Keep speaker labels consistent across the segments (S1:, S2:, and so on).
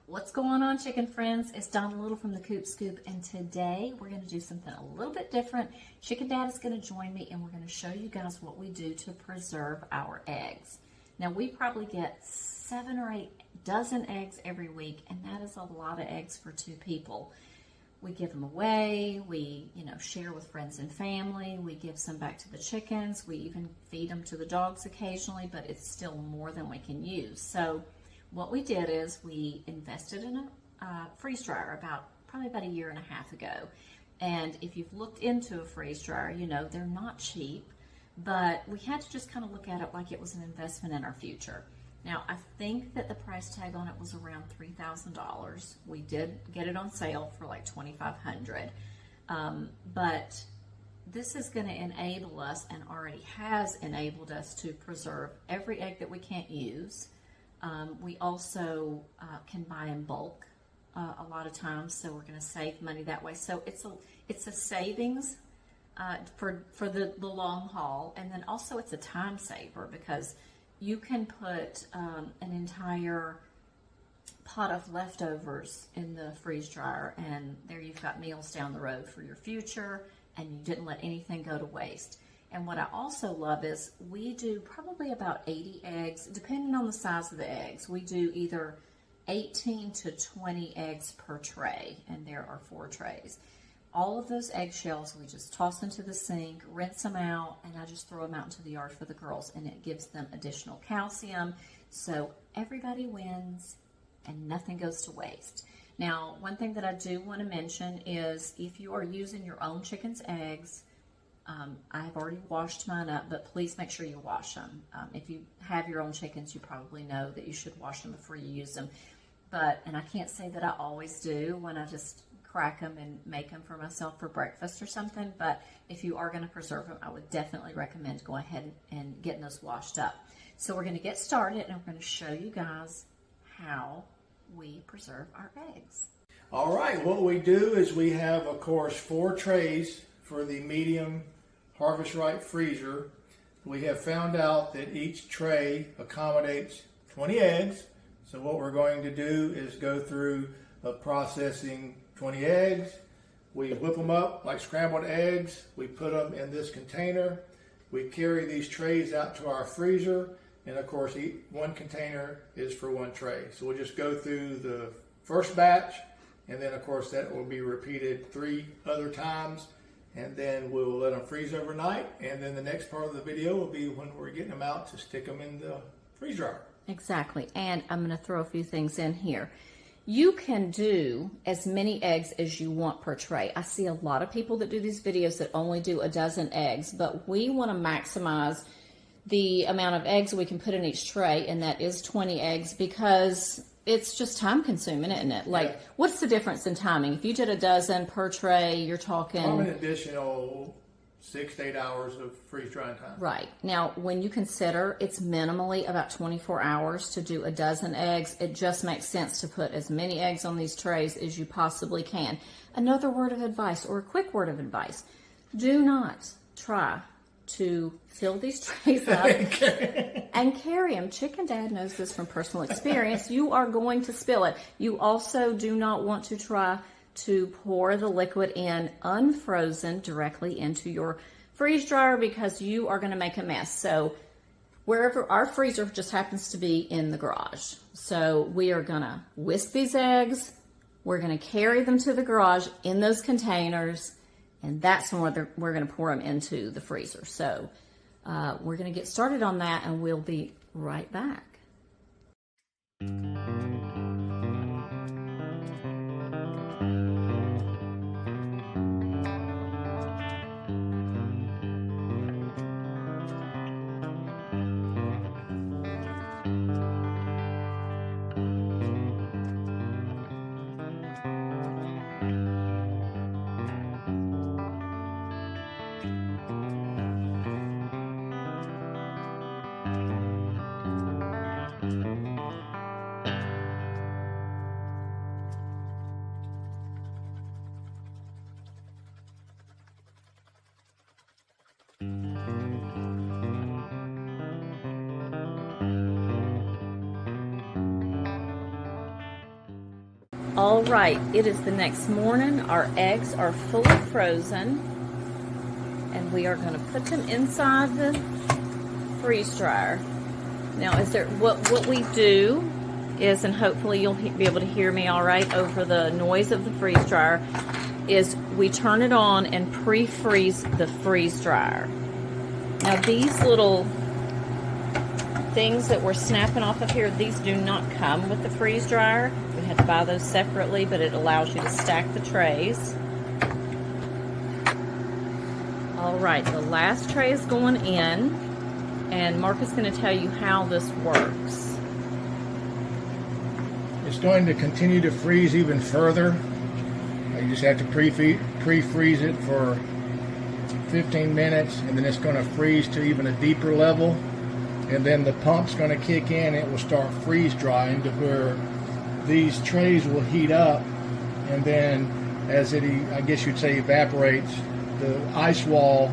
S1: What's going on, chicken friends? It's Donna Little from the Coop Scoop, and today we're going to do something a little bit different. Chicken Dad is going to join me, and we're going to show you guys what we do to preserve our eggs. Now, we probably get 7 or 8 dozen eggs every week, and that is a lot of eggs for 2 people. We give them away, we share with friends and family, we give some back to the chickens, we even feed them to the dogs occasionally, but it's still more than we can use. So what we did is we invested in a freeze dryer probably about a year and a half ago. And if you've looked into a freeze dryer, you know they're not cheap, but we had to just kind of look at it like it was an investment in our future. Now, I think that the price tag on it was around $3,000. We did get it on sale for like $2,500. But this is going to enable us, and already has enabled us, to preserve every egg that we can't use. We also can buy in bulk a lot of times, so we're going to save money that way. So it's a savings for the long haul, and then also it's a time saver because you can put an entire pot of leftovers in the freeze dryer, and there you've got meals down the road for your future, and you didn't let anything go to waste. And what I also love is we do probably about 80 eggs, depending on the size of the eggs. We do either 18 to 20 eggs per tray, and there are 4 trays. All of those eggshells we just toss into the sink, rinse them out, and I just throw them out into the yard for the girls, and it gives them additional calcium. So everybody wins and nothing goes to waste. Now, one thing that I do want to mention is if you are using your own chicken's eggs, I've already washed mine up, but please make sure you wash them. If you have your own chickens, you probably know that you should wash them before you use them. And I can't say that I always do when I just crack them and make them for myself for breakfast or something, but if you are going to preserve them, I would definitely recommend going ahead and getting those washed up. So we're going to get started, and we're going to show you guys how we preserve our eggs.
S2: All right, what we do is we have, of course, 4 trays for the medium Harvest Right freezer. We have found out that each tray accommodates 20 eggs. So what we're going to do is go through processing 20 eggs. We whip them up like scrambled eggs. We put them in this container. We carry these trays out to our freezer. And of course, one container is for 1 tray. So we'll just go through the first batch. And then of course that will be repeated 3 other times. And then we'll let them freeze overnight. And then the next part of the video will be when we're getting them out to stick them in the freeze dryer. Exactly.
S1: And I'm going to throw a few things in here. You can do as many eggs as you want per tray. I see a lot of people that do these videos that only do a dozen eggs, but we want to maximize the amount of eggs we can put in each tray, and that is 20 eggs, because it's just time consuming, isn't it? Like, yeah. What's the difference in timing? If you did a dozen per tray, you're talking
S2: an additional 6 to 8 hours of freeze drying time.
S1: Right. Now, when you consider it's minimally about 24 hours to do a dozen eggs, it just makes sense to put as many eggs on these trays as you possibly can. Another word of advice, or a quick word of advice: do not try to fill these trays up and carry them. Chicken Dad knows this from personal experience. You are going to spill it. You also do not want to try to pour the liquid in unfrozen directly into your freeze dryer, because you are going to make a mess. So wherever our freezer just happens to be in the garage. So we are going to whisk these eggs. We're going to carry them to the garage in those containers, and that's when we're going to pour them into the freezer. So we're going to get started on that, and we'll be right back. All right, it is the next morning. Our eggs are fully frozen, and we are going to put them inside the freeze dryer. Now, what we do is, and hopefully you'll be able to hear me all right over the noise of the freeze dryer, is we turn it on and pre-freeze the freeze dryer. Now, these little things that we're snapping off of here, these do not come with the freeze dryer. We had to buy those separately, but it allows you to stack the trays. All right, the last tray is going in, and Mark is going to tell you how this works.
S2: It's going to continue to freeze even further. You just have to pre-freeze it for 15 minutes, and then it's going to freeze to even a deeper level. And then the pump's going to kick in, and it will start freeze drying to where these trays will heat up, and then as it, I guess you'd say, evaporates, the ice wall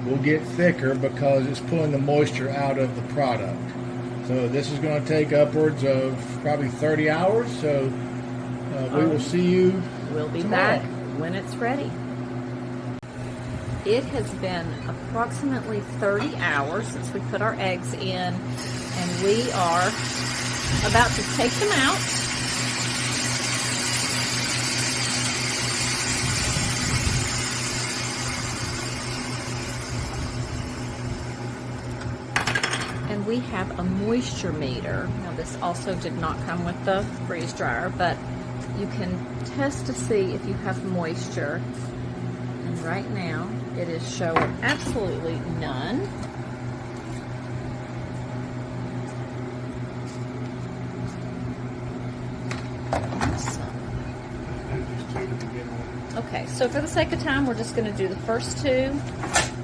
S2: will get thicker because it's pulling the moisture out of the product. So this is going to take upwards of probably 30 hours. So we will see you.
S1: We'll be
S2: tomorrow.
S1: back when it's ready. It has been approximately 30 hours since we put our eggs in, and we are about to take them out. And we have a moisture meter. Now, this also did not come with the freeze dryer, but you can test to see if you have moisture. And right now, it is showing absolutely none. Awesome. Okay, so for the sake of time, we're just going to do the first two.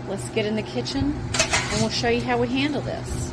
S1: Let's get in the kitchen, and we'll show you how we handle this.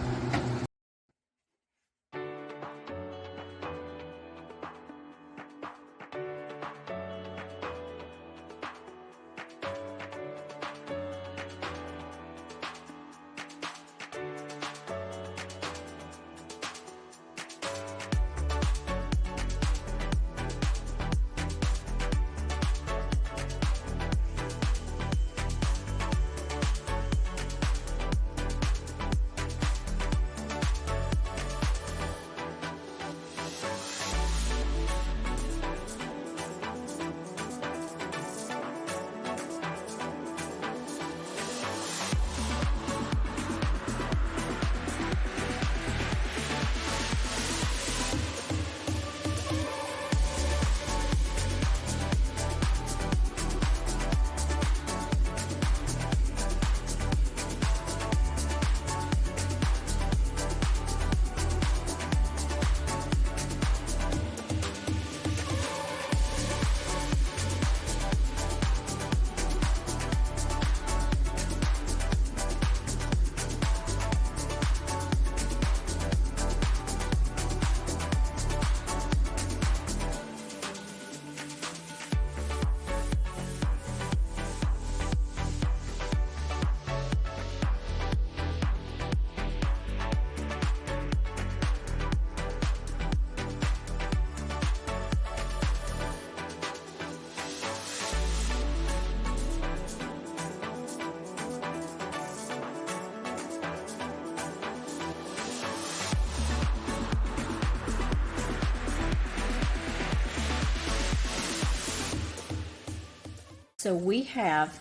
S1: So we have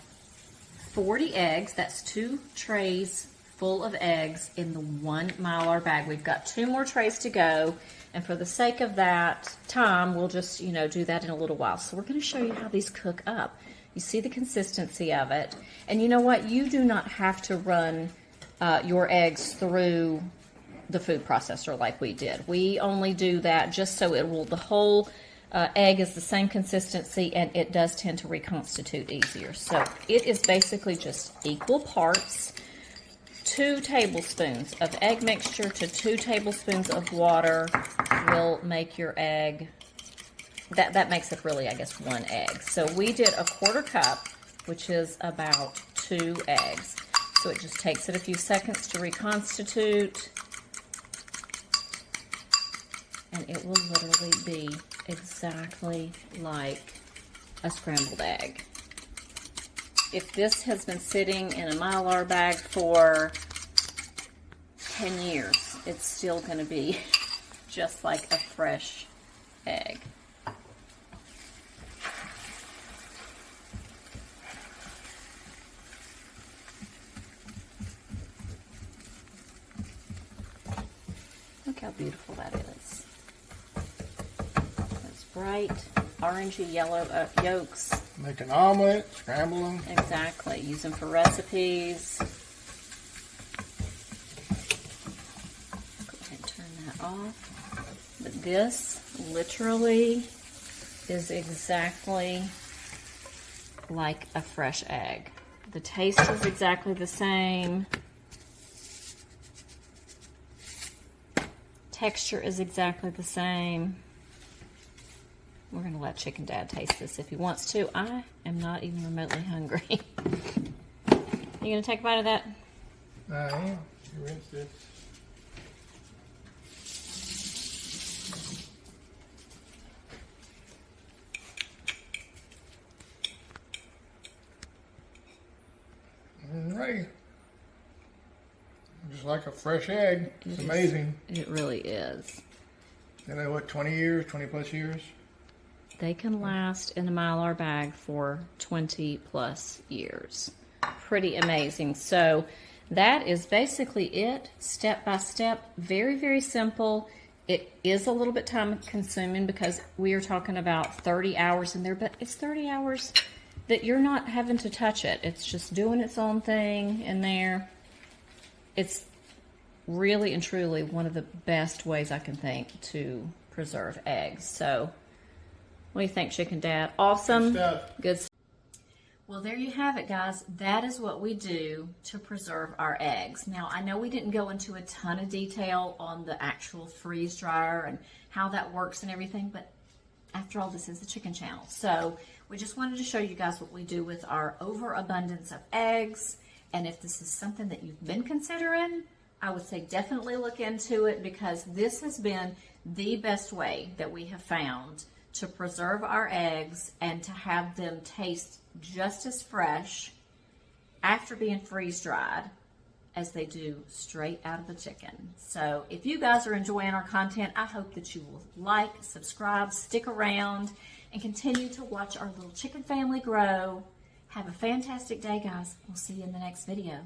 S1: 40 eggs. That's 2 trays full of eggs in the 1 Mylar bag. We've got 2 more trays to go, and for the sake of that time, we'll just, do that in a little while. So we're going to show you how these cook up. You see the consistency of it, and you know what? You do not have to run your eggs through the food processor like we did. We only do that just so the whole egg is the same consistency, and it does tend to reconstitute easier. So it is basically just equal parts. 2 tablespoons of egg mixture to 2 tablespoons of water will make your egg, that makes it really, I guess, 1 egg. So we did a 1/4 cup, which is about 2 eggs. So it just takes it a few seconds to reconstitute, and it will literally be exactly like a scrambled egg. If this has been sitting in a Mylar bag for 10 years, it's still going to be just like a fresh egg. Look how beautiful that is. Those bright orangey yellow yolks.
S2: Make an omelet, scramble them.
S1: Exactly. Use them for recipes. Go ahead and turn that off. But this literally is exactly like a fresh egg. The taste is exactly the same. Texture is exactly the same. We're going to let Chicken Dad taste this if he wants to. I am not even remotely hungry. You going to take a bite of that?
S2: I am. You rinse this. Alright. Just like a fresh egg. It's amazing.
S1: It really is.
S2: You know what, 20 years, 20 plus years?
S1: They can last in a Mylar bag for 20 plus years. Pretty amazing. So that is basically it, step by step. Very, very simple. It is a little bit time consuming because we are talking about 30 hours in there, but it's 30 hours that you're not having to touch it. It's just doing its own thing in there. It's really and truly one of the best ways I can think to preserve eggs. So what do you think, Chicken Dad? Awesome.
S2: Good stuff.
S1: Good stuff. Well, there you have it, guys. That is what we do to preserve our eggs. Now, I know we didn't go into a ton of detail on the actual freeze dryer and how that works and everything, but after all, this is the Chicken Channel. So we just wanted to show you guys what we do with our overabundance of eggs. And if this is something that you've been considering, I would say definitely look into it, because this has been the best way that we have found to preserve our eggs and to have them taste just as fresh after being freeze dried as they do straight out of the chicken. So if you guys are enjoying our content, I hope that you will like, subscribe, stick around, and continue to watch our little chicken family grow. Have a fantastic day, guys. We'll see you in the next video.